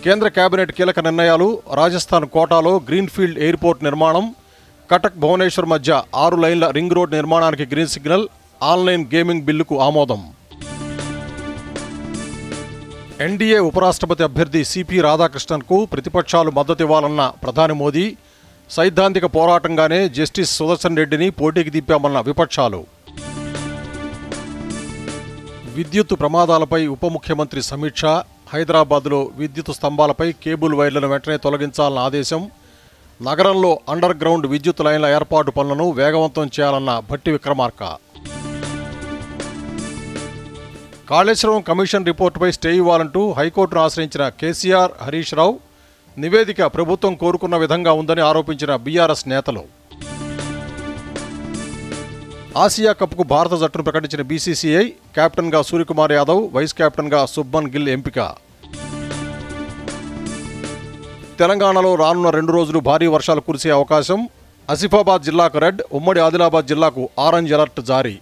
కేంద్ర కేబినెట్ కీలక నిర్ణయాలు, రాజస్థాన్ కోటాలో గ్రీన్ఫీల్డ్ ఎయిర్పోర్ట్ నిర్మాణం, కటక్ భువనేశ్వర్ మధ్య 6 లైన్ల రింగ్ రోడ్ నిర్మాణానికి గ్రీన్ సిగ్నల్, ఆన్లైన్ గేమింగ్ బిల్లుకు ఆమోదం. ఎన్డీఏ ఉపరాష్ట్రపతి అభ్యర్థి సిపి రాధాకృష్ణన్కు ప్రతిపక్షాలు మద్దతివ్వాలన్న ప్రధాని మోదీ, సైద్ధాంతిక పోరాటంగానే జస్టిస్ సుదర్శన్ రెడ్డిని పోటీకి దింపామన్న విపక్షాలు. విద్యుత్ ప్రమాదాలపై ఉప ముఖ్యమంత్రి సమీక్ష, హైదరాబాద్లో విద్యుత్ స్తంభాలపై కేబుల్ వైర్లను వెంటనే తొలగించాలన్న ఆదేశం, నగరంలో అండర్ గ్రౌండ్ విద్యుత్ లైన్ల ఏర్పాటు పనులను వేగవంతం చేయాలన్న భట్టి విక్రమార్క. కాళేశ్వరం కమిషన్ రిపోర్టుపై స్టే ఇవ్వాలంటూ హైకోర్టును ఆశ్రయించిన కేసీఆర్, హరీష్ రావు, నివేదిక ప్రభుత్వం కోరుకున్న విధంగా ఉందని ఆరోపించిన బీఆర్ఎస్ నేతలు. ఆసియా కప్కు భారత జట్టును ప్రకటించిన బీసీసీఐ, కెప్టెన్గా సూర్యకుమార్ యాదవ్, వైస్ కెప్టెన్గా శుభ్మన్ గిల్ ఎంపిక. తెలంగాణలో రానున్న 2 రోజులు భారీ వర్షాలు కురిసే అవకాశం. ఆసిఫాబాద్ జిల్లాకు రెడ్, ఉమ్మడి ఆదిలాబాద్ జిల్లాకు ఆరెంజ్ అలర్ట్ జారీ.